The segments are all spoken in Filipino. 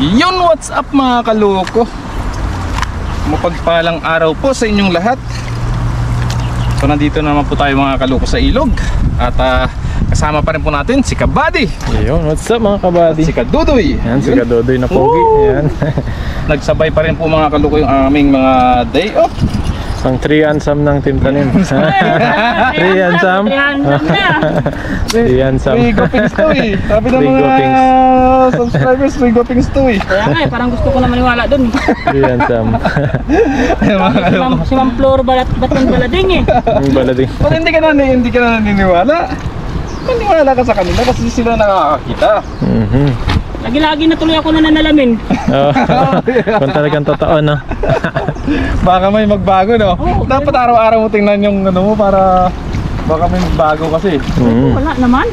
Yun, what's up mga kaloko? Mapagpalang araw po sa inyong lahat. So nandito naman po tayo mga kaloko sa ilog. At kasama pa rin po natin si Kabady. Yun, what's up mga kabady? At si Kadudoy. Yan, si Kadudoy na pogi. Yan. Nagsabay pa rin po mga kaloko yung aming mga day off. Pang 3 ansam ng Team Tanim. 3 ansam? 3 ansam. May gopings to eh. Sabi ng mga subscribers, may gopings to eh. Kaya nga eh, parang gusto ko na maniwala dun. 3 ansam. Si Ma'am Flor Batang Balading eh. Ang balading. Pero hindi ka na naniniwala. Maniwala ka sa kanila kasi sila nakakakita. Lagi-lagi na tuloy ako na nanalamin. Kung talagang totoo, no? Baka may magbago, no? Oo, dapat araw-araw mo tingnan yung ano mo para baka may magbago kasi. Wala naman.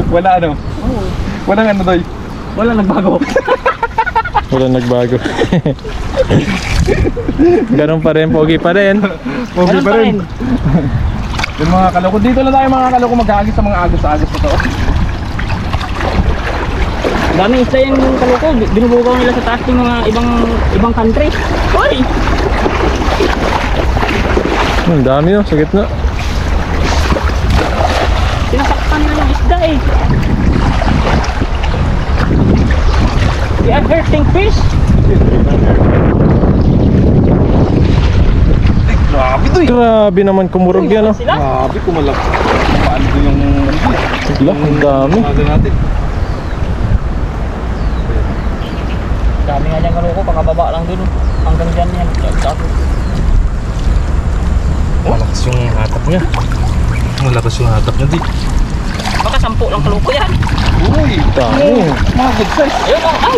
Wala ano? Oo. Walang ano doy? Wala nagbago. Wala nagbago. Ganun pa rin, pogi pa rin. Pogi pa rin. Yung mga kaloko, dito lang tayo mga kaloko mag-aagis sa mga agos-agos na to. Daming isla yung kaloko. Binubugaw nila sa taas ng mga ibang country. Hoy! Ang dami, no? Sa gitna. Sinasaktan nila yung isda eh. They are hurting fish. Grabe doy! Grabe naman kumurog yan, no? Sila? Grabe kumalak. Paano ko yung Ang dami. natin? Dami nga niyang kaloko. Pakababa lang dun. Hanggang dyan yan. Malakas yung hatap niya. Malakas yung hatap niya di. Baka 10 lang kaloko yan. Uy! Dami. Mga good size. Ayun o. Ay!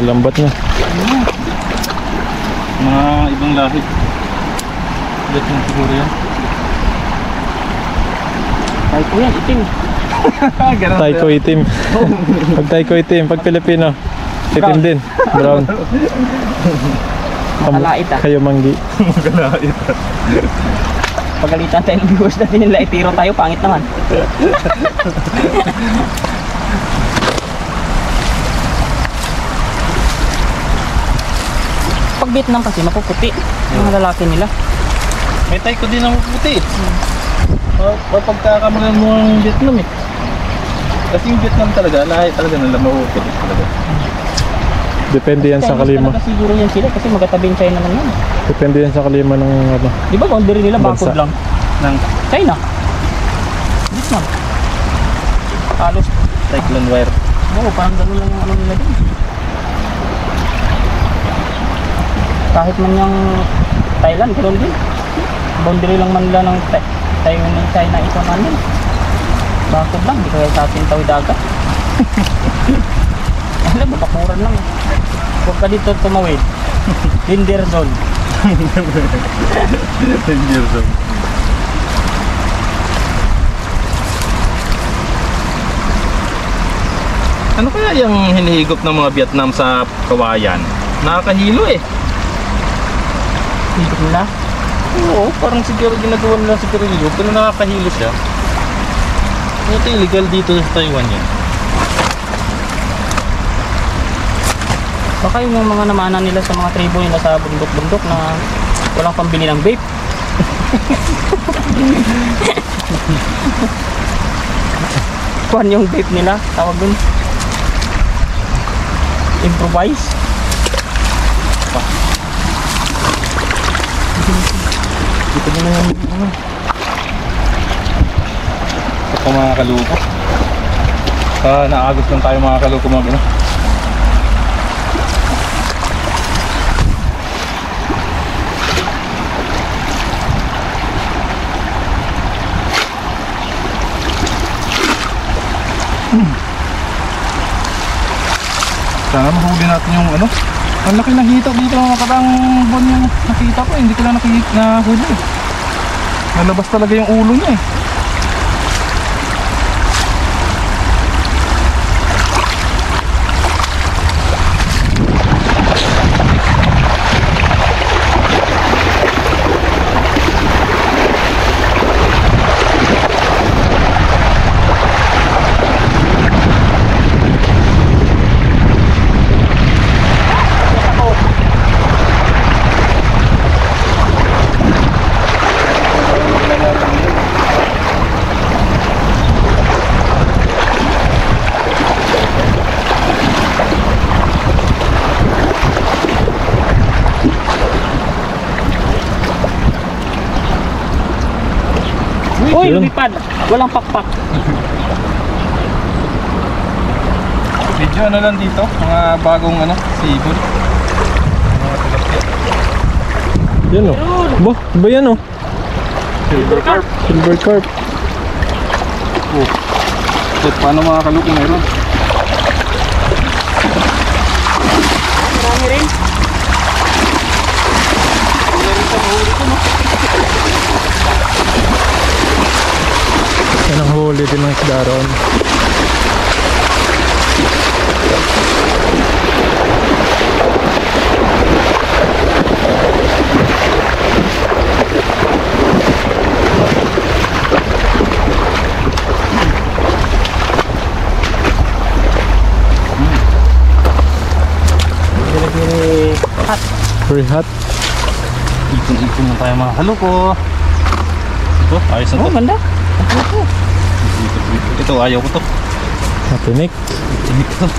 Lambat na. Mga ibang lahi. Gat yung siguro yan. Ay po yan. Itim. Ganun Taiko itim. Pag taiko itim, pag Pilipino, itim din. Brown. Makalait ah. Kayo manggi. Magalait. Pagalitan tayo ng viewers natin nila. Itiro tayo. Pangit naman. Pag Vietnam kasi mapuputi yung lalaki nila. May tayo din ang puti. Pagkakamalan mo ang Vietnam eh. Kasi yung Vietnam talaga, lahat talaga nila mapuputi talaga. Depende yan sa Chinese kalima. talaga siguro yan sila kasi magkatabing China naman yan. Depende yan sa kalima ng ano. Di ba boundary nila Bansa. bakod lang? Nang China. Vietnam. Halos. cyclone wire. Oo, parang ganun lang yung ano nila din. Kahit man yung Thailand, ganoon din. Boundary lang man nila ng Taiwan ng China ito namin. Bakod lang, di kaya sa atin tawid dagat. Alam mo, bakuran lang. Huwag ka dito tumawid. Danger zone. Danger zone. Ano kaya yung hinihigop ng mga Vietnam sa kawayan? Nakakahilo eh. Higop nila. Oo, parang siguro ginagawa nila sa Perillo, pero nakakahilo siya. Ito illegal dito sa Taiwan yan. Baka yung mga namana nila sa mga tribo nila sa bundok-bundok na walang pambili ng vape. Kuhan yung vape nila, tawag dun. Improvise. Dito mo na yung ito mga kaluko. Naagos lang tayo mga kaluko mga gano'n. Sana mahuli natin yung ano. Ang laki ng hita dito ng nakatang buwan yung nakita ko. Hindi ko lang nahuli. Nalabas talaga yung ulo niya eh. Uy, Yun. lumipad. Walang pakpak. Video ano lang dito. Mga bagong ano. Seafood. Mga tilapia. Yan o. Ba yan o? Silver carp. Silver carp. Oh. Shit, paano mga kaluko meron? Marami rin. Meron sa mahuli ko, no? Yan ang huli din ng isda ron. Very hot. Ipon-ipon na tayo mga kaluko. Ito, ayos na to. Oh, ganda. Ito, ayaw ko to. Matinik. Tinik to.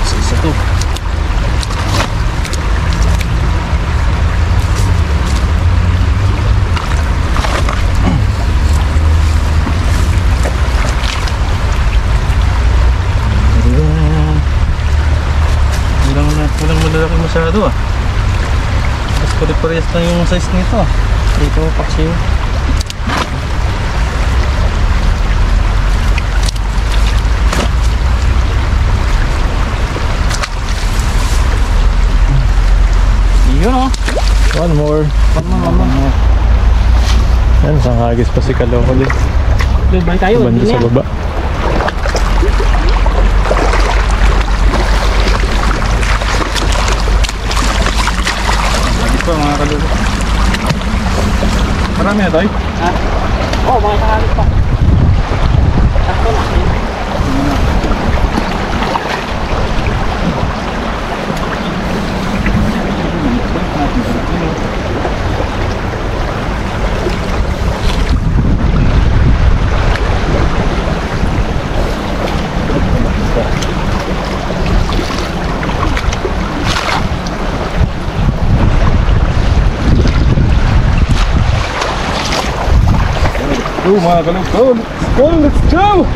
Isa to. Walang malalaki masyado ah. Mas pare-parehas lang yung size nito ah. Dito, paksiw. Yun oh. One more. Yan, isang hagis pa si Kalokol eh. Lubay tayo. Banda sa baba. Lagi pa mga kaluko. Marami na tayo. Ha? Oh, mga kahalit pa. Sakto na. Go mga kaluko. Let's go!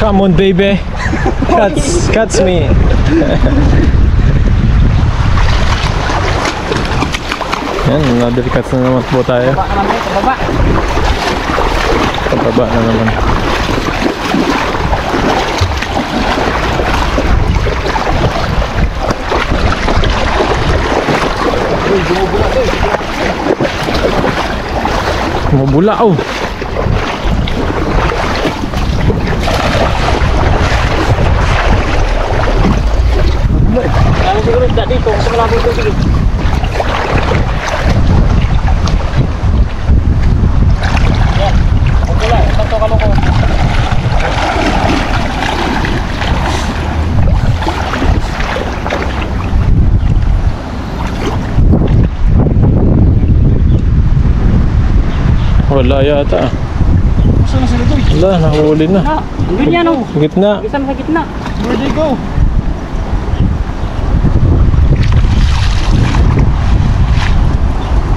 Come on baby. Catch me. Yan, another cuts na naman po tayo. Baba naman, sa baba. Pababa na naman. Mabula oh. Kaya siguro dati dito, kasi malapit ko sige. Yan, ako pula, ito ka mo ko. Wala yata. Saan na sila boy? Wala, nahuli na. Na, andun yan oh. Sa gitna. Isa sa gitna. Where they go?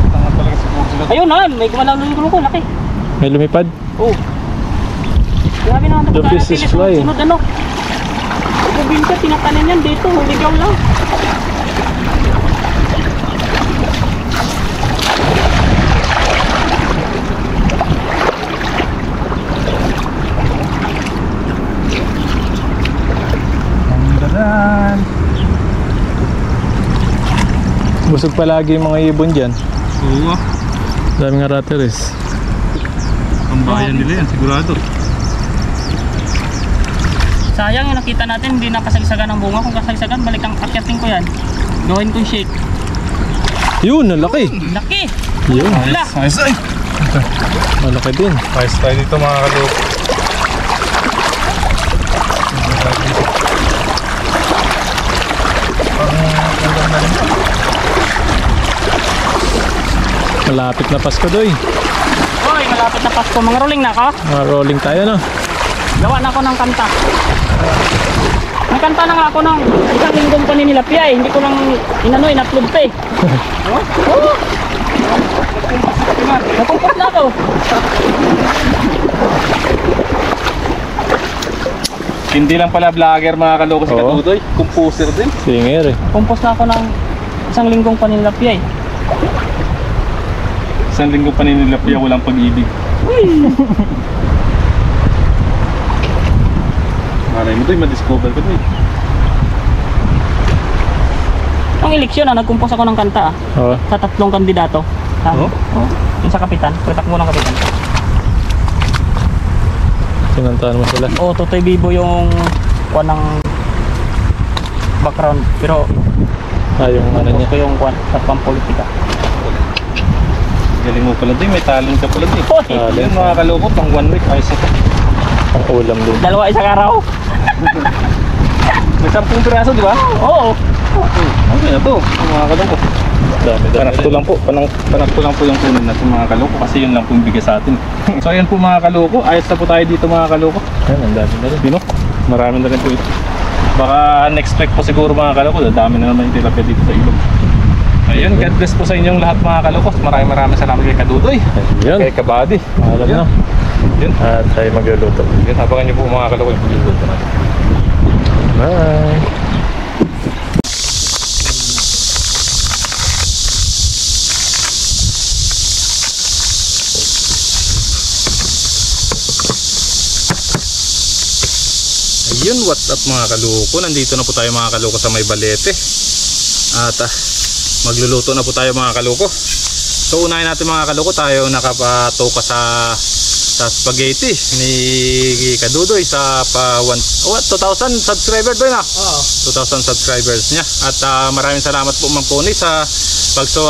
Tanga talaga siguro sila. Ayun na, may gumalang ko, laki. May lumipad. Oh. Grabe naman The fish is flying. Sunod ano? Probinsya, tinatanan yan dito, huligaw lang. Busog palagi yung mga ibon dyan. Oo. Daming arateres. Ang bayan nila yan, sigurado. Sayang yung nakita natin, hindi nakasagsagan ng bunga. Kung kasagsagan, balik ang akyatin ko yan. Gawin kong shake. Yun, ang laki. Laki! Yun, Wala! Ayos ay! malaki din. Ayos tayo dito mga kalok. Malapit na Pasko, Doy. Hoy, malapit na Pasko. Mga rolling na ako. Mga rolling tayo, no? Gawa na ako ng kanta. Nagkanta na nga ako ng isang linggong paninilapya eh. Hindi ko lang in-upload pa eh. Oo. Nakumpos na ako. Hindi lang pala vlogger mga kaloko si Oo. Kadudoy. Composer din. Singer, eh. Nakumpos na ako ng isang linggong paninilapya eh. Isang linggo paninilapya, walang pag-ibig. Malay mo doy, ma-discover ko doy. Ang eleksyon nagkumpos ako ng kanta Oo. sa 3 kandidato. Oo? Yung sa kapitan, patakbo ng kapitan. Sinantaan mo sila. Oo, Totoy Bibo yung kuha ng background. Pero Yung ano niya. ko yung kuha sa pampolitika. Galing mo pala doy, may talent ka pala doy. Hoy! Yan mga kaloko, pang 1 week, ayos ito. Ang ulam din. 2 isang araw. May 10 piraso, di ba? Oo. Okay na to, mga kaloko. Dami, dami. Panakto lang po, panakto lang po yung kunin natin mga kaloko kasi yun lang po yung bigay sa atin. So ayan po mga kaloko, ayos na po tayo dito mga kaloko. Ayan, ang dami na rin. Bino, marami na rin po ito. Baka next week po siguro mga kaloko, dami na naman yung tilapia dito sa ilog. Ayun, God bless po sa inyong lahat mga kaloko. Maraming salamat kay Kadudoy, Yun. kay Kabady. Alam na. Yun, At tayo magluluto. yun, habangan niyo po mga kaloko yung pagluluto natin. Bye. Ayun, what's up mga kaloko? Nandito na po tayo mga kaloko sa May Balete. At magluluto na po tayo mga kaloko. So unahin natin mga kaloko, tayo nakapatoka sa spaghetti ni Kadudoy sa 2,000 subscribers ba na? Oo. 2,000 subscribers niya. At maraming salamat po Mang Pony sa sponsor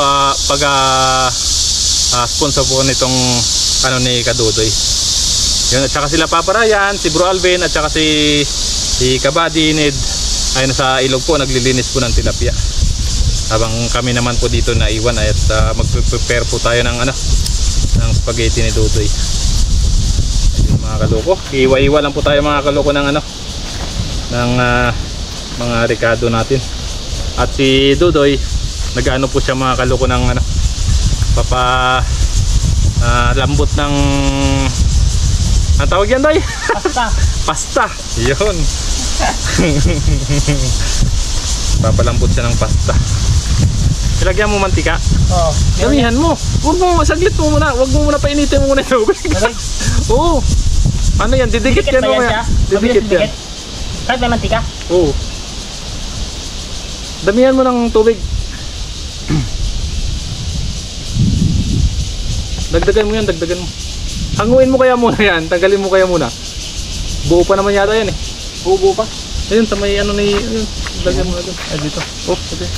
po nitong ano ni Kadudoy. Yun, at saka sila Papa Ryan, si Bro Alvin, at saka si Kabady Ned ay nasa ilog po, naglilinis po ng tilapia. Habang kami naman po dito na iwan at mag-prepare po tayo ng ng spaghetti ni Dudoy. Ayun mga kaloko, iwa-iwa lang po tayo mga kaloko ng ng mga rekado natin. At si Dudoy, nag-ano po siya mga kaloko ng lambot ng ang tawag yan, Doy? Pasta. Pasta. Yun. Papalambot siya ng pasta. Ilagyan mo mantika. Oo. Damihan mo. Huwag mo, saglit mo muna. Huwag mo muna painitin mo muna yung tubig. Okay. Oo. Ano yan? Didikit Didikit yan ba yan mo siya? Didikit Mabilis yan. Kahit may mantika? Oo. Damihan mo ng tubig. Dagdagan mo yan, dagdagan mo. Hanguin mo kaya muna yan, tanggalin mo kaya muna. Buo pa naman yata yan eh. Buo pa? Ayun, sa may ayun, lagyan mo na doon. Ay, dito. Oh, okay.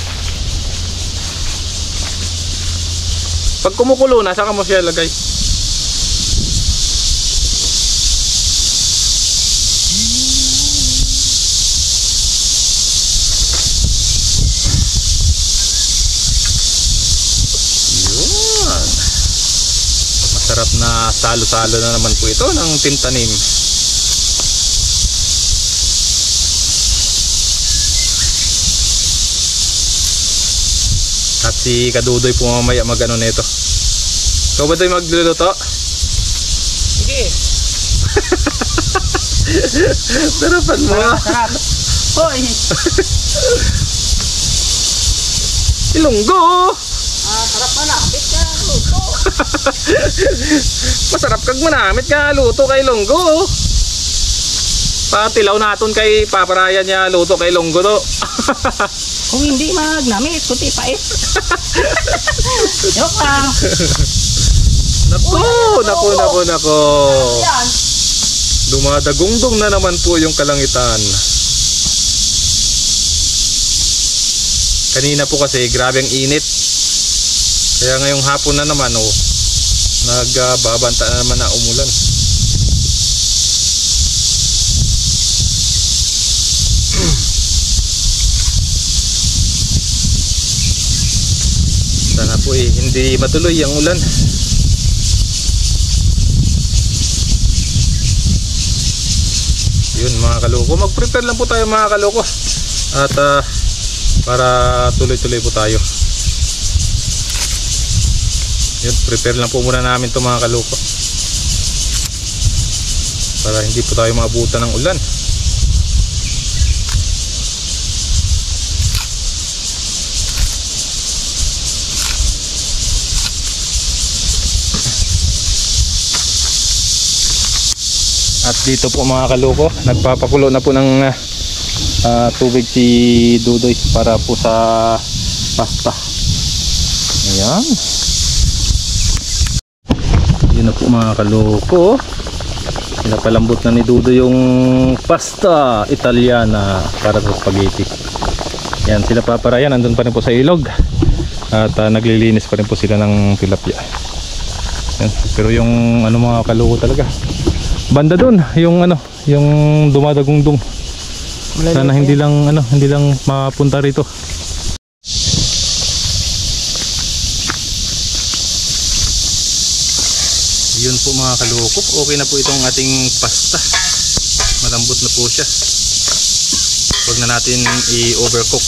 Pag kumukulo na, saka mo siya lagay. Yun. Masarap na salo-salo na naman po ito ng tintanim. At si Kadudoy po mamaya mag-ano nito. Ikaw ba tayo magluluto? Sige. Sarapan mo. Sarap. Hoy! Ilonggo! Sarap na nakapit ka. Luto. Masarap kag manamit ka luto kay Ilonggo. Patilaw naton kay paparayan niya luto kay Longgo to. Kung hindi magnamit, kuti pait. Joke lang. Nako. Dumadagungdong na naman po yung kalangitan. Kanina po kasi grabe ang init. Kaya ngayong hapon na naman nagbabanta na naman na umulan. Sana po hindi matuloy ang ulan. Yun mga kaloko, mag-prepare lang po tayo mga kaloko. At para tuloy-tuloy po tayo. Yun, prepare lang po muna namin to mga kaloko. Para hindi po tayo maabutan ng ulan. At dito po mga kaloko, nagpapakulo na po ng tubig si Dudoy para po sa pasta. Ayan. Yun na po mga kaloko. Pinapalambot na ni Dudoy yung pasta Italiana para sa spaghetti. Yan, sila paparayan, andun pa rin po sa ilog. At naglilinis pa rin po sila ng tilapia. Yan. Pero yung mga kaloko talaga, banda doon, yung dumadagungdong. Sana hindi lang mapunta rito. Yun po mga kalukop, okay na po itong ating pasta. Malambot na po siya. Huwag na natin i-overcook.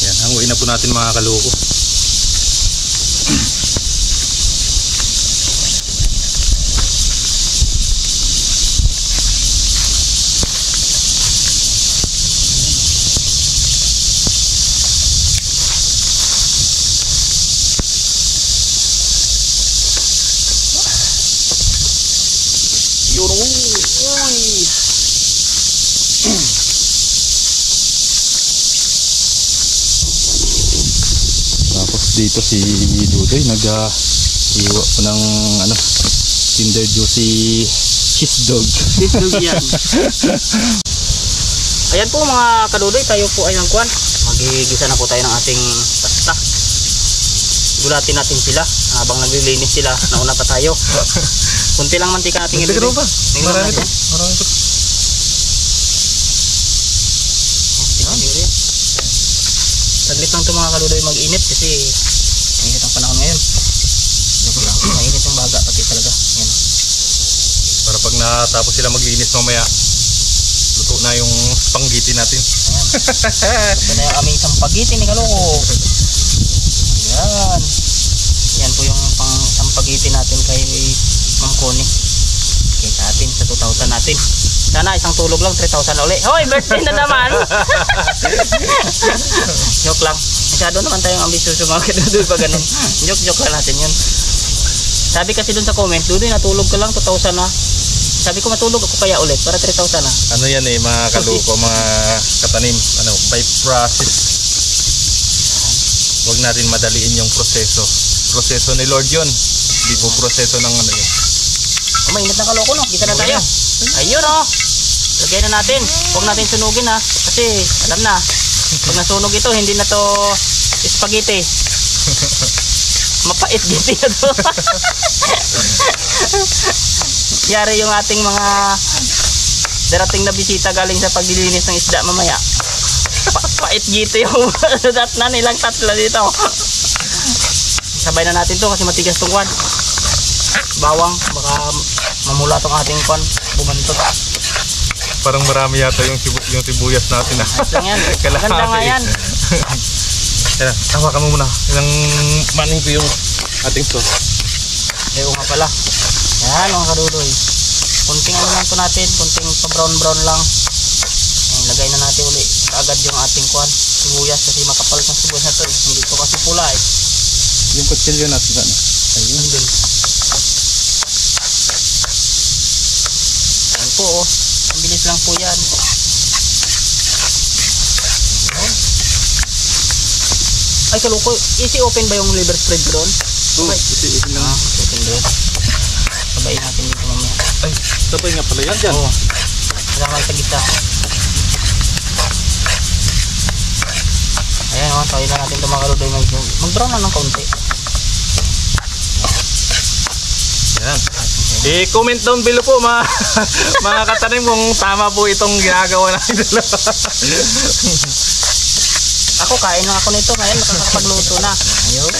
Yan, hanguin na po natin mga kalukop. Tapos dito si Dudoy nag-iwa po ng Kinder Juicy cheese dog. Cheese dog yan. Ayan po mga kadudoy, tayo po ay nangkuhan. Magigisa na po tayo ng ating pasta. Gulatin natin sila habang naglilinis sila. Nauna pa tayo. Kunti lang mantika natin ilagay. Marami ito. Saglit lang ito mga kadudoy mag-init kasi mainit ang panahon ngayon. Mainit yung baga pati talaga. Yan. Para pag natapos sila maglinis mamaya, luto na yung spaghetti natin. Ito na yung aming sampagiti ni kaloko. Yan. Yan po yung pang sampagiti natin kay Ma'am Connie. Okay, sa atin, sa 2,000 natin. Sana isang tulog lang, 3,000 uli. Hoy, birthday na naman! Joke lang. Masyado naman tayong ambisyoso mga kadudoy pa ganun. Joke lang natin yun. Sabi kasi dun sa comment, Dudoy natulog ka lang, 2,000 na. Sabi ko matulog ako kaya ulit para 3,000 na. Ano yan mga kaluko, mga katanim, by process. Huwag natin madaliin yung proseso. Proseso ni Lord yun. Hindi po proseso ng yun. Mainit na kaloko no, gisa na tayo. Ayun o. Lagay na natin. Huwag natin sunugin ha. Kasi alam na, pag nasunog ito, hindi na to spaghetti. Mapait giti na to. Yari yung ating mga darating na bisita galing sa paglilinis ng isda mamaya. Pait giti yung dat na nilang tatlo dito. Sabay na natin to kasi matigas tong kwan. Bawang, baka mamula tong ating kwan, bumantot. Parang marami yata yung sibuyas natin. Ayos lang yan. Maganda nga yan. Hawakan mo muna. Ilang maning ko yung ating sauce. Ayaw nga pala. Yan mga kadudoy. Kunting lang to natin, kunting pa brown lang. Ayan, lagay na natin uli agad yung ating kwan, sibuyas kasi makapal ng sibuyas na to. Hindi to kasi pula eh. Yung kutsilyo natin. Ayun din. po oh. Ang bilis lang po yan. Ay kaluko, easy open ba yung liver spread ko doon? Oo, kasi lang. Open doon. Sabayin natin dito mamaya. Ay, sabay nga pala yan dyan. Oo. Wala kayo sa gisa. Ayan o, tayo na natin ito mga kaludoy. Mag-brown na ng kaunti. Yan. I-comment down below po mga katanim kung tama po itong ginagawa natin dalawa. Ako kain na ako nito ngayon, nakakapagluto na. Ayun.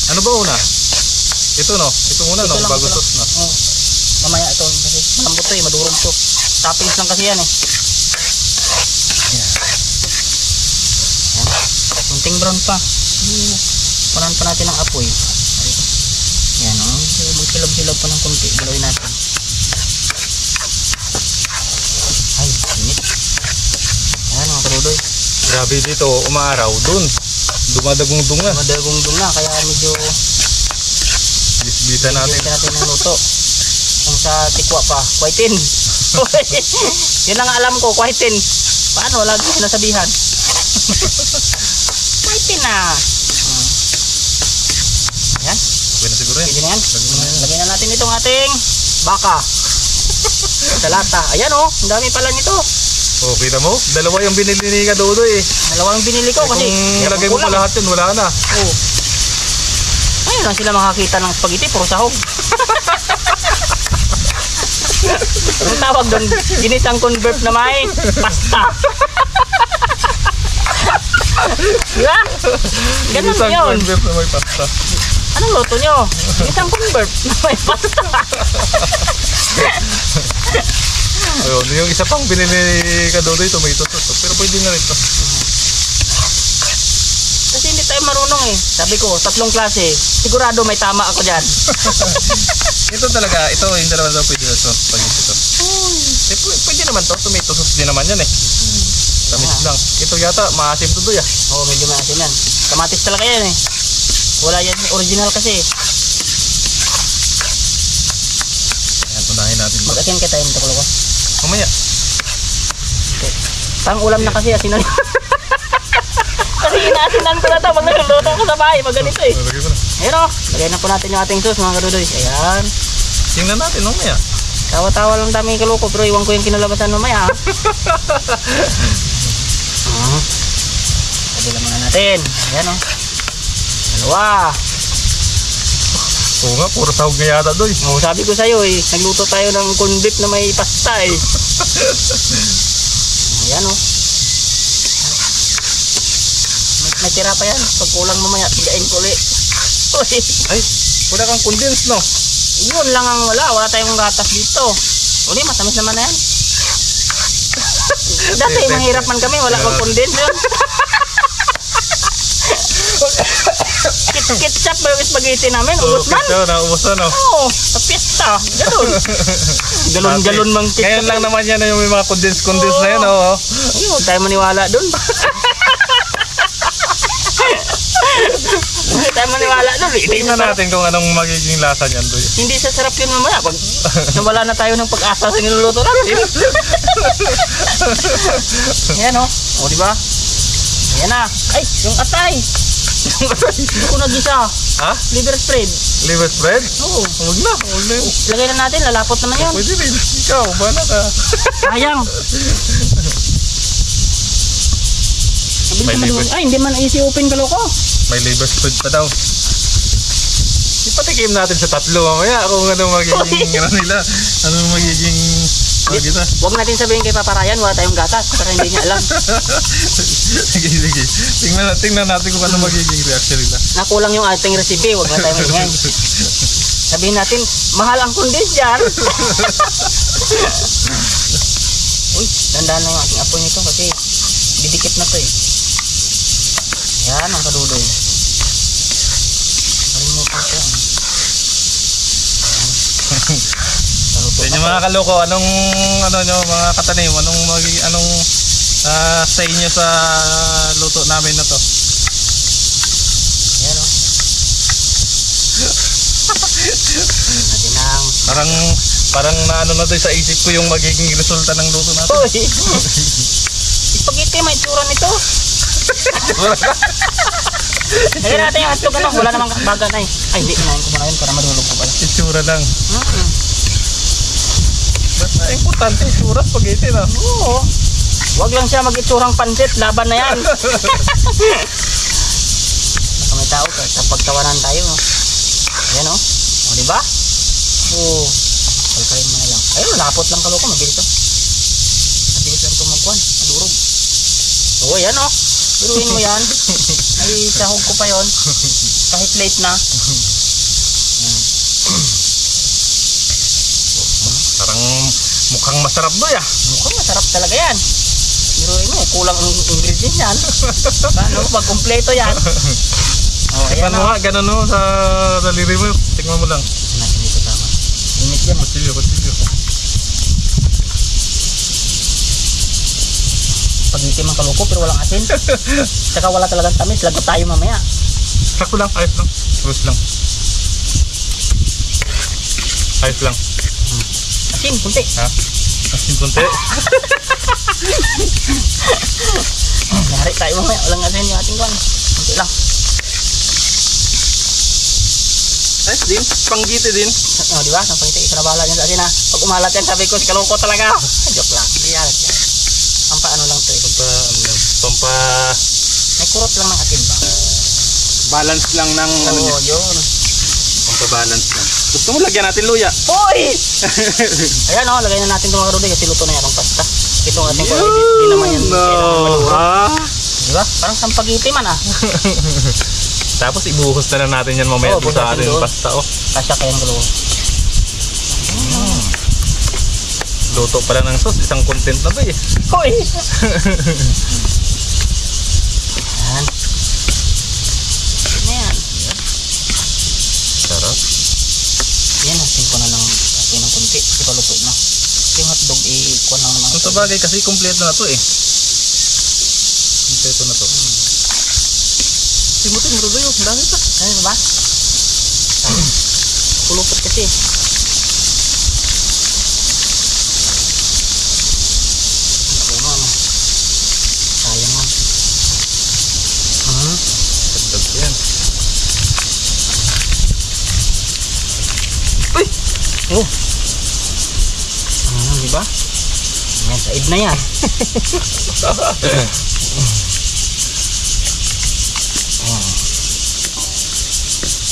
Ano ba una? Ito no? Ito muna Ito no? lang, Bago ito lang. sauce na. Oo. Mamaya ito kasi malambot to eh, madurog to. Toppings lang kasi yan eh. Ayan. Kunting brown pa. Punan pa natin ang apoy. Yan o. Magsilab-silab pa ng kunti. Galawin natin. Ay, init. Ayan mga karudoy. Grabe dito, umaaraw. Dun. Dumadagong-dung na. Madagong-dung na kaya medyo Bisbita natin. Bisbita natin ng luto. Kung sa tikwa pa, kwaitin. Yun ang alam ko, kwaitin. Paano? Lagi sinasabihan. Kwaitin na. Ayan. Pwede na siguro yan. Pwede na yan. Lagyan mo na yan. Lagyan na natin itong ating baka. Sa lata. Ayan o, ang dami pala nito. Oh, kita mo? Dalawa yung binili ni Kadodo eh. Dalawang binili ko kasi Kung lagay mo pa lahat yun, wala na. Oo. Ayun lang sila makakita ng spaghetti, puro sahog. Ang tawag doon, ginisang convert na may pasta. Diba? Ganun Isang yun. convert na may pasta. Anong luto nyo? Ginisang convert na may pasta. Ayun, yung isa pang binili ni Kadodo ito, tomato sauce. Pero pwede na rin ito. Kasi hindi tayo marunong eh. Sabi ko, 3 klase. Sigurado may tama ako dyan. Ito talaga, ito yung dalawa daw pwede na ito. Spaghetti ito. Eh, pwede naman to, tomato sauce din naman yan eh. Tamis lang. Ito yata, maasim to doy ah. Oo, medyo maasim yan. Kamatis talaga yan eh. Wala yan, original kasi. Ayan, unahin natin ito. Mag-asin ka tayo nito ko. Mamaya. Okay. Parang ulam na kasi asinan. Kasi inaasinan ko na ito pag nagluluto ko sa bahay. Pag ganito eh. Lagay ko na. Ayan o. Lagyan na po natin yung ating sauce mga kadudoy. Ayan. Tingnan natin mamaya. Tawa-tawa lang dami yung kaluko. Pero iwan ko yung kinalabasan mamaya ha. Sabi muna natin. Ayan o. Dalawa. Oo nga, puro sahog nga yata doy. Oh, sabi ko sa'yo eh. Nagluto tayo ng corned beef na may pasta eh. Ayan o. May tira pa yan. Pag kulang mamaya, tigain ko ulit. Ay, wala kang condense no? Yun lang ang wala. Wala tayong gatas dito. Uli, matamis naman na yan. Dati mahirap man kami. Wala pang condense yun. Ketchup ba yung spaghetti namin? Ubus man. Ubus na no? Oo, sa piyesta. Ganun. Galon-galon mang ketchup. Ngayon lang naman yan yung may mga condense na yan. Oo. Ay, huwag tayo maniwala dun. Huwag tayo maniwala dun. Tingnan natin kung anong magiging lasa niyan doy. Hindi sa sarap yun mamaya. Pag nawala na tayo ng pag-asa sa niluluto natin. Ayan o. O diba? Ayan na. Ay, yung atay. Hindi ko nag-isa. Ha? Liver spread. Liver spread? Oo. Huwag na. Lagay na natin. Lalapot naman yun. Pwede rin. Ikaw, bala ka. Sayang. May liver. Ay, hindi man easy open kaloko. May liver spread pa daw. Ipatikim natin sa tatlo mamaya kung ano magiging ano nila. Ano magiging kita. Huwag natin sabihin kay Papa Ryan, wala tayong gatas para hindi niya alam. Sige. Tingnan natin kung ano magiging reaction nila. Nakulang yung ating recipe, huwag na tayong ingay. Sabihin natin, mahal ang condense jar. Uy, dandahan na yung ating apoy nito kasi didikit na to eh. Yan ang kadudoy. Kalimutan ko yan. Sa inyo mga kaloko, anong ano nyo mga katanim, anong say nyo sa luto namin na to? Ayan o. Natin ang Parang naano na doon sa isip ko yung magiging resulta ng luto natin. Uy! Spaghetti, may itsura nito. Lagyan natin yung hotdog ano, wala namang baga na eh. Ay, hindi, inahin ko muna yun para madulog ko pala. Itsura lang. Basta importante itsura, spaghetti na. Oo. Huwag lang siya mag-itsurang pansit, laban na yan. Baka may tao, sa pagtawanan tayo. Ayan o. O, diba? Oo. Kalkalin mo na lang. Ayun, lapot lang kaloko, mabilis o. Mabilis lang tumagkuhan, madurog. Oo, yan o. Biruin mo yan. Ay, sahog ko pa yon. Kahit late na. Parang mukhang masarap doy ah. Mukhang masarap talaga yan. Biruin mo, kulang ang ingredients yan. Paano pag kumpleto yan? Oh, ayan Ano nga, ganun no, sa daliri mo. Tingnan mo lang. natin dito tama. Limit yan. Patilyo. Spaghetti man kaloko pero walang asin. Tsaka wala talagang tamis. Lagot tayo mamaya. Sakto lang, ayos lang. Ayos lang. Ayos lang. Asin, kunti. Ha? Asin konti. Nari tayo mamaya. Walang asin yung ating kwan. Kunti lang. Ayos din. Panggiti din. O, diba? Nang pangiti, isa na bahala dyan sa asin ha. Pag umalat yan, sabi ko si kaloko talaga. Joke lang. Hindi yan. Ang paano lang to eh. Pampa May kurot lang ng asin ba? balance lang ng ano niya. Oo, yun. Pampa-balance lang. Gusto mo lagyan natin luya? Hoy! Ayan o, lagay na natin itong mga karuday kasi luto na yan ang pasta. Itong ating kulay, di naman yan kailangan maluro. Diba? Parang sampagiti man ah. Tapos ibuhos na lang natin yan mamaya Oo, doon sa buhusin ating doon. pasta. Oh. Kasya kayang gulo. Luto pala ng sauce, isang content na ba eh. Hoy! Ayan. Ayan. Sarap. Yan, asin ko na ng asin ng kunti. Kasi paluto na. Yung hotdog, i-kuha lang naman. Kung sa bagay kasi kompleto na to eh. Kompleto na to. Simutin mo doon, ang dami pa. Ano ba? Kulupot kasi. Ano? Sayang man. Dagdag ko yan. Uy! Oh. Diba? Yan, said na yan.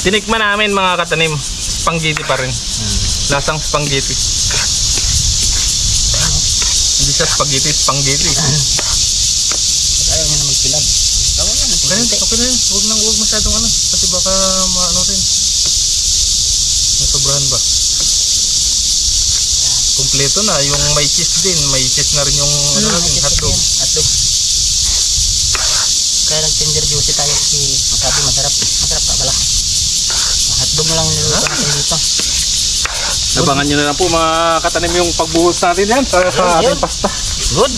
Tinikman namin mga katanim. Spaghetti pa rin. Lasang spaghetti. Hindi siya spaghetti. Ayaw niya na magpilad. Tama yan. Okay na yun. Huwag masyadong ano. Kasi baka maano rin. Nasobrahan ba? Kompleto na. Yung may cheese din. May cheese na rin yung ano natin, hotdog. Hotdog. Kaya nag-tender juicy tayo kasi masabi masarap. Masarap pa pala. Hotdog na lang niluto natin dito. Abangan nyo na lang po mga katanim yung pagbuhos natin yan sa ating pasta. Good.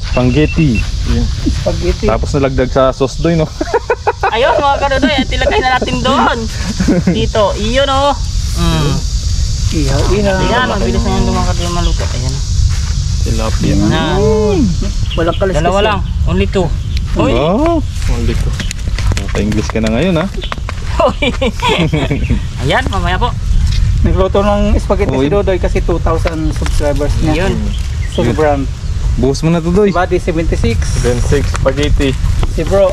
Spaghetti. Spaghetti. Tapos nalagdag sa sauce doy, no? Ayun mga kanunoy, at ilagay na natin doon. Dito, iyon o. Ihaw. Ayan, mabilis na yan lumakad yung maluto. Ayan. Tilapia. Na. Walang kalis. Dalawa lang, only two. Uy! Oh, mali ko. Naka-English ka na ngayon, ha? Uy! Ayan, mamaya po. Nagluto ng spaghetti Uy. si Dodoy kasi 2,000 subscribers niya. Yun. Sobrang. Buhos mo na to, Doy. Body 76. Then 6 spaghetti. Si bro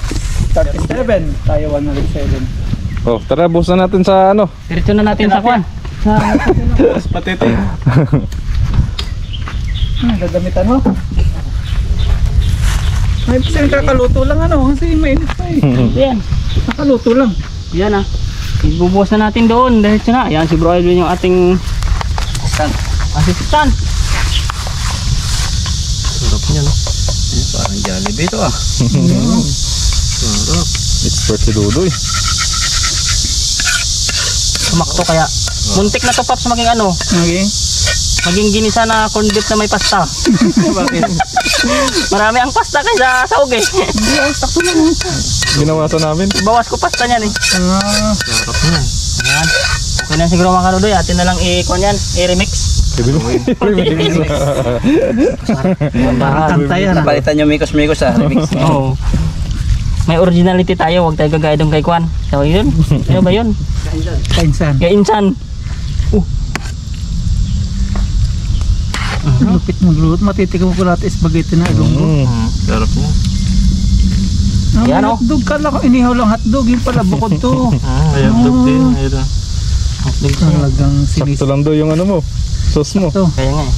37. Tayo 107. Oh, tara, buhos na natin sa ano. Diretso na natin sa kwan. Patete. Gagamitan mo. Ay, kasi kakaluto lang ano. Kasi mainit pa eh. Ayan. Nakaluto lang. Yan ah. Ibubuhos na natin doon. Diretso na. Ayan, si Bro Edwin yung ating assistant. Sarap niya, no? Parang Jollibee ito ah. Sarap. Expert si Dodoy. Sumakto kaya. Muntik na to, Paps, maging ano. Okay. Maging ginisa na corned beef na may pasta. Bakit? Marami ang pasta kaysa saog eh. Hindi ay sakto lang. Ginawasan namin. Bawas ko pasta niyan eh. Ah, Sarap niya. Ayan. Ganyan siguro mga kanudoy, atin na lang i-kuan yan, i-remix. Kantayan. Palitan nyo mikos-mikos ah. Remix. Oo. May originality tayo, huwag tayo gagaya doon kay Kwan. So yun, ano ba yun? Kainsan. Kay Insan. Lupit magluto. Matitigaw ko lahat spaghetti na ilonggo. Sarap mo. Yan, oh. Hotdog, kala ko inihaw lang hotdog. Yung pala bukod to. Ayan, dog din. Ayan. Talagang sinis. Sakto lang daw yung ano mo. Sauce mo. to. Kaya nga eh.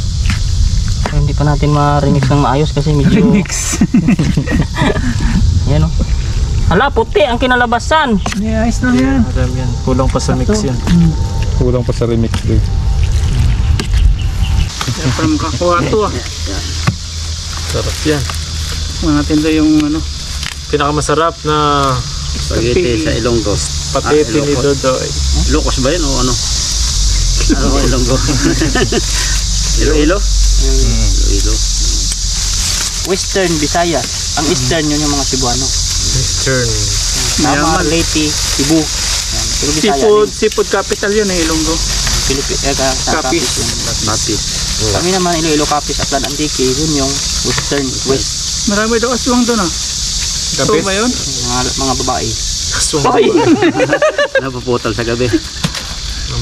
So, hindi pa natin ma-remix ng maayos kasi medyo... Remix. Yan o. Hala, puti ang kinalabasan. Yeah, ayos lang yan. Marami yan. Kulang pa sa mix yan. Kulang pa sa remix din. Kaya pa makakuha to ah. Sarap yan. Mga tinda yung ano. Pinakamasarap na Spaghetti sa Ilonggo. patete ni Ilocos. Dodoy. Ilocos ba yun o ano? Ano ba Ilonggo? Iloilo? Iloilo. Western, Visayas. Ang Eastern yun yung mga Cebuano. Western. Tama, Leyte, Cebu. Yan. Pero Visaya, Seafood capital yun eh, Ilonggo. sa Capiz. Capiz yun. Mati. Kami naman Iloilo, Capiz, Atlan, Antique, yun yung Western, West. Marami daw aswang doon ah. So ba yun? Mga babae. Aswang. Napuputol sa gabi.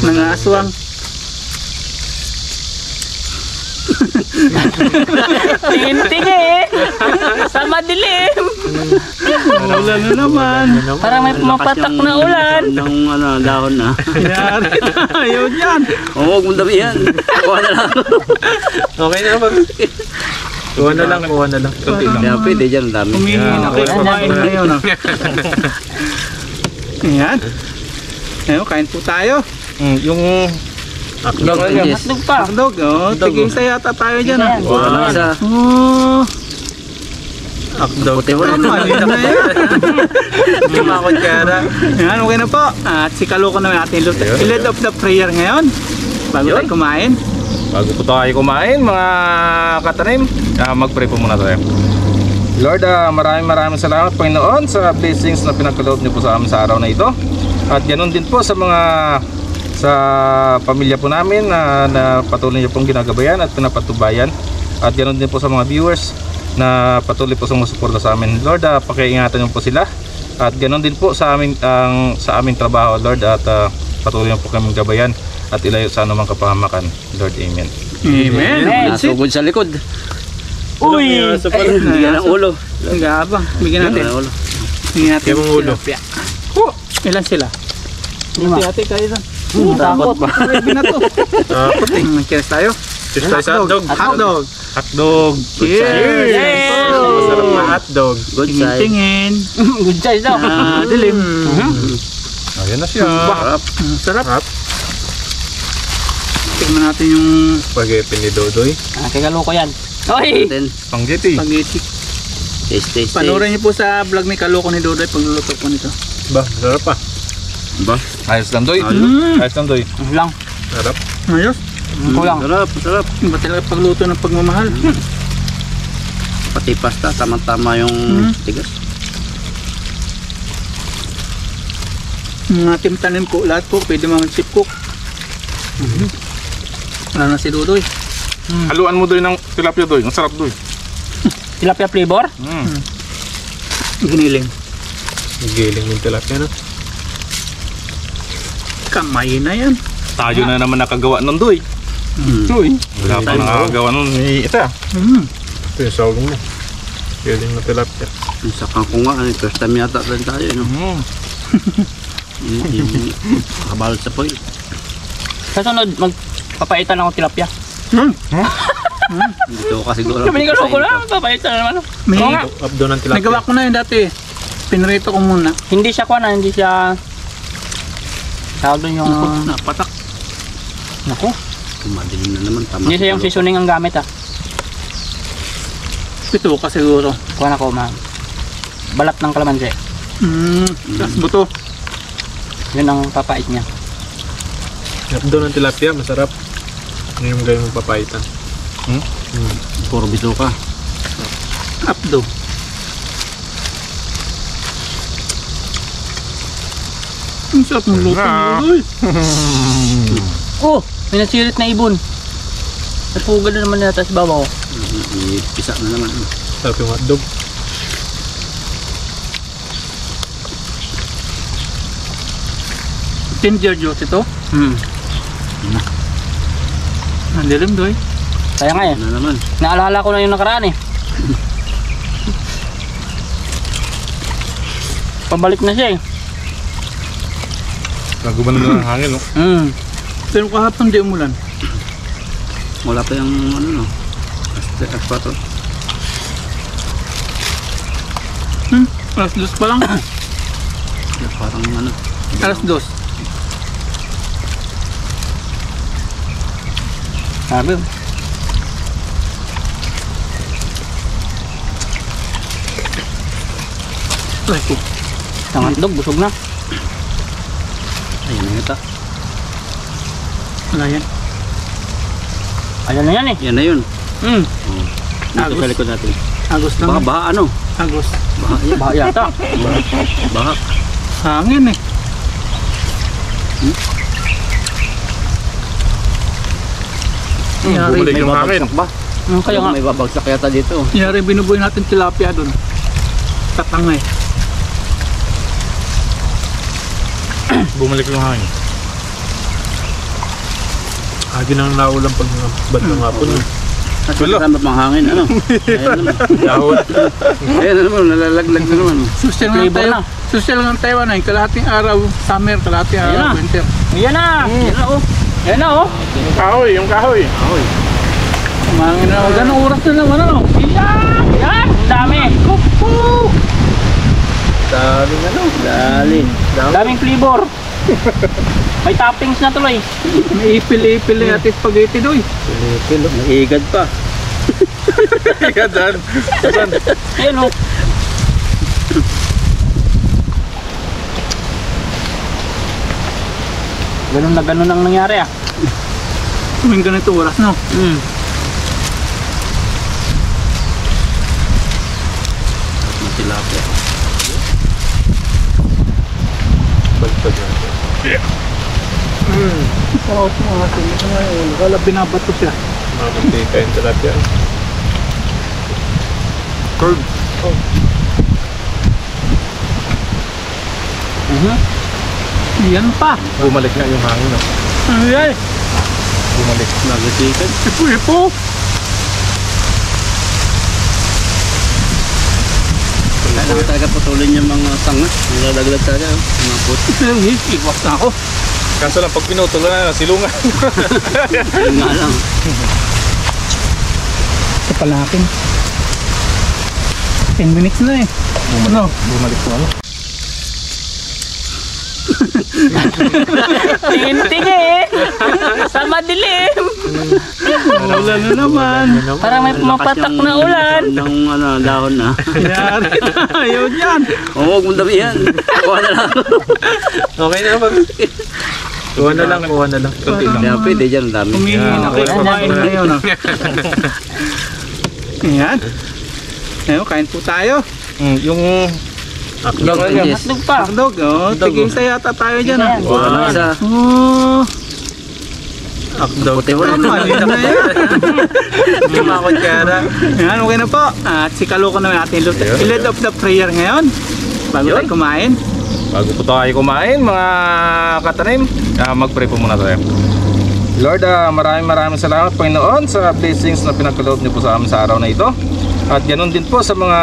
Nangaswang. Tinting eh! Sa madilim! Ulan na naman. Parang may pumapatak na ulan. Ng ano, dahon na. Yari na. Ayaw dyan. Huwag mong damihan. Kuha na lang. Okay na ba? Kuha na lang, kuha na lang. Kunti lang. Kaya pwede dyan, ang dami. Humingi na kayo. Kumain na yun ah. Ayan. Ayun, kain po tayo. Yung akdog na yan. Hotdog pa. Hotdog, oh. Tig-isa yata tayo dyan ah. Wala isa. Oh. Akdog. Puti wala. Ayun na yan. Kumakot kara. Ayan, okay na po. At si Kaloko na ating lead of the prayer ngayon. Bago tayo kumain. Bago po tayo kumain, mga katanim, mag-pray po muna tayo. Lord, maraming salamat Panginoon sa blessings na pinagkaloob niyo po sa amin sa araw na ito. At ganoon din po sa mga sa pamilya po namin na patuloy niyo pong ginagabayan at pinapatubayan. At ganoon din po sa mga viewers na patuloy po sumusuporta sa amin. Lord, pakiingatan niyo po sila. At ganoon din po sa aming trabaho, Lord, at patuloy niyo po kaming gabayan at ilayo sa anumang kapahamakan. Lord, amen. Amen. That's it. Nasugod sa likod. Uy! Bigyan ng ulo. Nag-aabang. Bigyan natin. Bigyan ng ulo. Bigyan natin. Yung ulo. Oh, ilan sila? Lima. Ate, kayo doon. Takot pa. Ready na to. Puting. Cheers tayo. Cheers tayo sa hotdog. Hotdog. Hotdog. Cheers. Cheers. Masarap na hotdog. Good side. Tingin. Good size daw. Dilim. Ayan na siya. Sarap. Sarap. Sarap. Tignan natin yung Spaghetti ni Dodoy. Kay Kaloko yan. Oy! Then, Spaghetti. spaghetti. taste. Panoorin niyo po sa vlog ni Kaloko ni Dodoy pagluluto po nito. Ba, sarap pa. Ba? Ayos lang Doy. Mm. Ayos lang Doy. Lang. Sarap. Ayos. Kulang. Sarap. Iba talaga pagluto ng pagmamahal. Pati pasta, tama-tama yung tigas. Mga timtanim ko, lahat po, pwede mga chip cook. Wala na si Dodoy. Haluan mo Doy ng tilapia Doy. Ang sarap Doy. Tilapia flavor? Giniling. Nagiling yung tilapia na. Kamay na yan. Tayo na naman nakagawa nun Doy. Uy. Wala pa nakagawa nun ni isa. Mm. Ito yung sawag mo. Giling na tilapia. Yung sa kangkong nga, first time yata rin tayo. No? Yung kabalot sa foil. Sa sunod, magpapaitan ako tilapia. Dito ka siguro. Sabi ni Kaloko na, magpapaitan na naman. May, Oo nga. Abdo ng tilapia. nagawa ko na yun dati. Pinrito ko muna. Hindi siya kuha hindi siya... Tawag doon yung... Napatak. Naku. Madilim na naman. Tama. Hindi siya yung seasoning ang gamit ah. Pito ka siguro. Kuha na ko balat ng kalamansi. Tapos buto. Yun ang papait niya. Abdo ng tilapia, masarap. Ano yung gawin mong papaitan? Puro bito ka. Apdo. Ang sarap ng luto Ah. Dudoy. Oh, may nasirit na ibon. Napugan na naman nata sa babaw. Pisa na naman. Sarap yung hotdog. Ginger juice ito. Ang dilim Doy. Kaya nga eh. Na naman. Naalala ko na yung nakaraan eh. Pabalik na siya eh. Nagumano na ng hangin, no? Pero kahapon di umulan. Wala pa yung ano no. Aspato. Alas 2 pa lang. Parang ano. Alas 2. Sabi. Ay ko. Ang hotdog, busog na. Ayun na yata. Wala yan. Ayan na yan eh. Yan na yun. Dito Agos. sa likod natin. Agos lang. Baka baha ano? Agos. Baha yan. Baka yata. Baha. Hangin eh. Yari, Bumalik yung hangin. ba? Kaya nga. May babagsak yata dito. yari binubuhay natin tilapia doon. Tatanga eh. Bumalik yung hangin. Agi nang naulang pag bandang hapon. Wala. Kasama pang hangin. Ano? Ayan naman. Dahon. Ayan na naman. Nalalaglag na naman. Social nga Flavor tayo. na. Social nga Taiwan ay kalahating araw summer, kalahating Ayan araw na. winter. Ayan na. Ayan na oh. Ayan na oh. Yung kahoy, yung kahoy. Kumangin na ako. Ganong oras na naman ano? Yan. Yan. Ang dami. Daming ano. Dali. Daming flavor. May toppings na tuloy. May ipil-ipil na natin spaghetti doy. Naigad pa. Ikadan. Ayan oh. Ganun na ganun ang nangyari ah. Kuming ganito oras no? Tilapia. Baliktad yan. Sarap mga asin. Wala binabato siya. Mamantika yung tilapia. Curve. Yan pa. Bumalik nga yung hangin. No? Ay, Bumalik. Nagasikan. ipo-ipo. Kailangan talaga putulin yung mga tanga. Nilalaglag talaga. Mga puti. Iwas na ako. Kaso lang, pag pinutol na, silungan. Yun nga lang. Sa palakin. 10 minutes na eh. Ano? Bumalik ko ano. Tingin-tingin eh. Sa madilim. Wala na naman. Parang may pumapatak na ulan. Ng ano, dahon na. Yari na. Ayaw dyan. Huwag mong damihan. Kuha na lang. Okay na ba? Kuha na lang, kuha na lang. Kunti lang. Kaya pwede dyan. Ang dami. Humingi na kayo. Kumain na yun. Ayan. Ayun, kain po tayo. Yung Akdog. Hotdog pa. Hotdog. Oh, tigisa yata tayo dyan. Ayan. Wow. Isa. Oh. Puti wala. Ayun na yan. Kumakot ka na. Ayan, okay na po. At si Kaloko naman ating lead of the prayer ngayon. Bago tayo kumain. bago po tayo kumain, mga katanim, mag-pray po muna tayo. Lord, maraming salamat Panginoon sa blessings na pinagkaloob niyo po sa amin sa araw na ito. At ganoon din po sa mga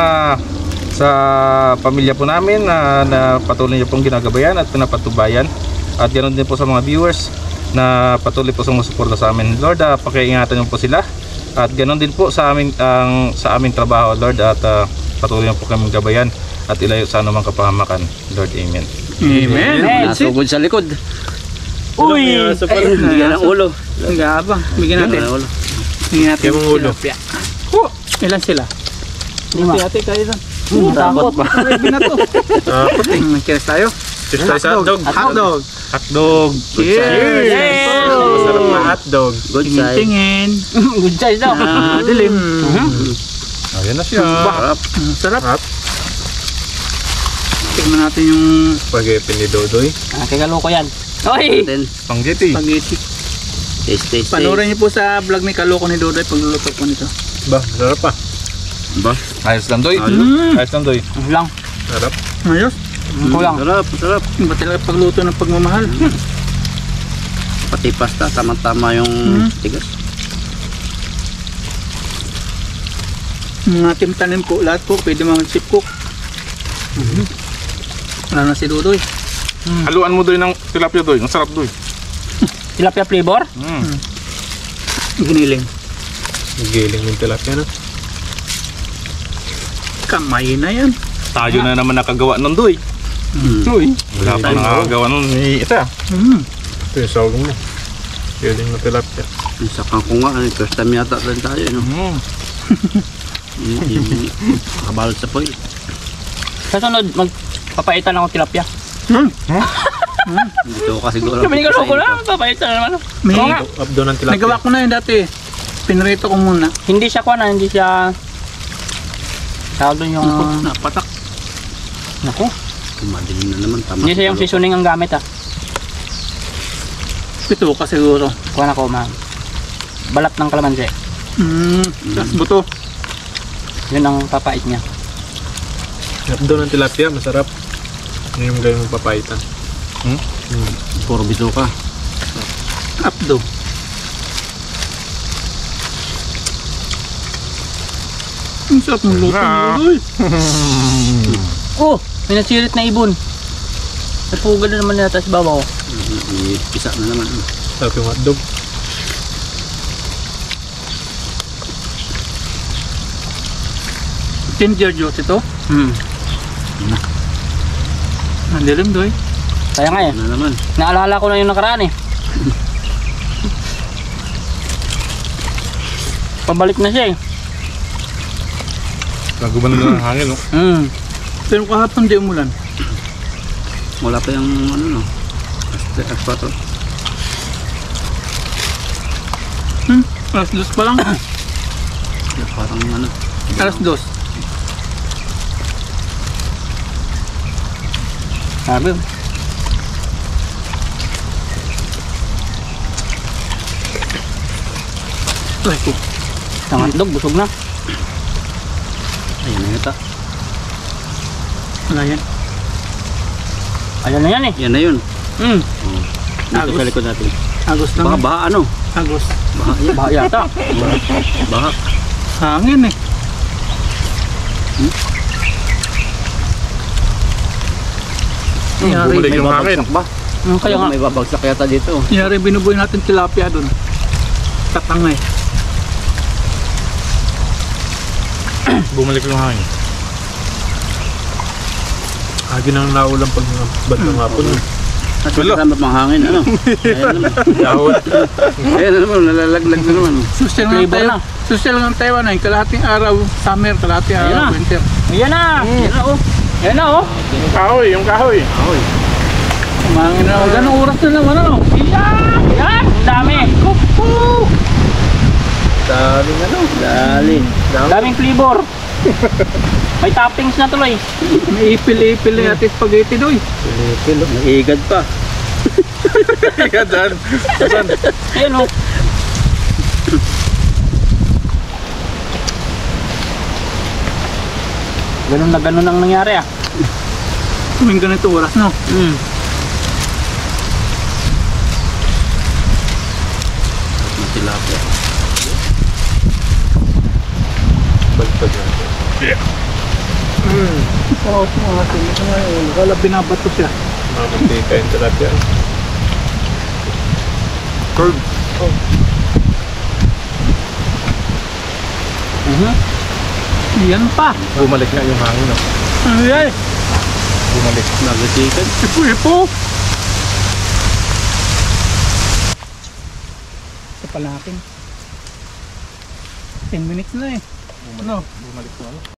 sa pamilya po namin na patuloy niyo pong ginagabayan at pinapatubayan. At ganoon din po sa mga viewers na patuloy po sumusuporta sa amin. Lord, pakiingatan niyo po sila. At ganoon din po sa aming trabaho, Lord, at patuloy niyo po kaming gabayan at ilayo sa anumang kapahamakan. Lord, amen. Amen. Nasugod sa likod. Uy! Bigyan ng ulo. Gabang. Bigyan natin. Bigyan ng ulo. Bigyan natin. Yung ulo. Ilan sila? Lima. Ate kayo doon. Takot pa. Ready na to. Cheers tayo. Cheers tayo sa hotdog. Hotdog. Hotdog. Cheers. Yes! Masarap na hotdog. Good side. Tingin. Good size daw. Dilim. Ayan na siya. Sarap. Sarap. Tingnan natin yung Spaghetti ni Dodoy. Kagalo ko yan. Oy! Then, Spaghetti. spaghetti. taste. Panoorin niyo po sa vlog ni Kaloko ni Dodoy pagluluto po nito. Ba, sarap pa. Ba? Ayos lang, Doy. Mm. Ayos lang, Doy. Lang. Sarap. Ayos. Kulang. Sarap. Iba talaga pagluto ng pagmamahal. Pati pasta, tama-tama yung tigas. Mga team tanim po, lahat po, pwede mga chip cook. Wala na si Dodoy. Haluan mo, Doy, ng tilapia, Doy. Ang sarap, Doy. Tilapia flavor? Giniling. Giling yung tilapia, no? Kamay na yan. Tayo na naman nakagawa nun, Doy. Doy. Wala pa nakagawa nun ni isa. Ito yung sawag mo. Giling na tilapia. Yung sa kangkong nga, first time yata rin tayo. No? Yung kabalot sa poy. Sa sunod, magpapaitan ako tilapia. Dito ka siguro. Sabi ni Kaloko na, papaitan na naman. May, Oo nga. Abdo ng tilapia. nagawa ko na yun dati. Pinrito ko muna. Hindi siya kuha na, hindi siya... Tawag doon yung... Napatak. Naku, Madilim na naman. Tama. hindi siya yung seasoning ang gamit ah. Pito ka siguro. Kuha na ko, balat ng kalamansi. Tapos buto. Yun ang papait niya. Abdo ng tilapia, masarap. Hindi yung gawin mong papaitan. Puro bito ka. Apdo. Ang sarap ng luto ni Dodoy. Oh, may nasirit na ibon. Napugal na naman nata sa babaw. Pisa na naman. Sarap yung hotdog. Ginger juice ito. Ang dilim, Doy. Kaya nga eh. Na naman. Naalala ko na yung nakaraan eh. Pabalik na siya eh. Naguban na ng hangin, no? Pero kahapon di umulan. Wala pa yung ano no. Aspato. Alas 2 pa lang. Parang ano. Alas 2. Sabi. Ay, ko. Ang hotdog, busog na. Ayun na yata. Wala yan. Ayan na yan eh. Yan na yun. Dito Agos. sa likod natin. Agos lang. Baka baha ano? Agos. Baha yan. Baka yata. Baha. Hangin eh. Yari, Bumalik yung hangin. Ba? Kaya nga. May babagsak yata dito. yari binubuhay natin tilapia doon. Tatangay. Bumalik yung hangin. Agi nang naulang pag bandang hapon. At kasama pang hangin. Ano? Ayan naman. Dahon. Ayan na naman. Nalalaglag na naman. Social ng Flavor Taiwan. na. Social ng Taiwan ay kalahating araw summer, kalahating Ayan araw na. winter. Ayan na. Ayan na oh. Ayan na oh. Yung kahoy, yung kahoy. Kumangin na ako. Ganong oras na naman ano? Yan. Yan. Ang dami. Daming ano. Dali. Daming flavor. May toppings na tuloy. May ipil-ipil na natin spaghetti doy. Pilipil. Nag-iigad pa. Ikadan. Ayan oh. Ganun na ganun ang nangyari ah. Kuming ganito oras no? Tilapia. Baliktad natin. Oo, mga atin. Wala binabato siya. Mamantika yung tilapia. Curve. Yan pa. Bumalik nga yung hangin, no? Ano yan? Bumalik. Nagasikan. Ipo-ipo. Sa palakin. 10 minutes na eh. Ano? Bumalik na ano?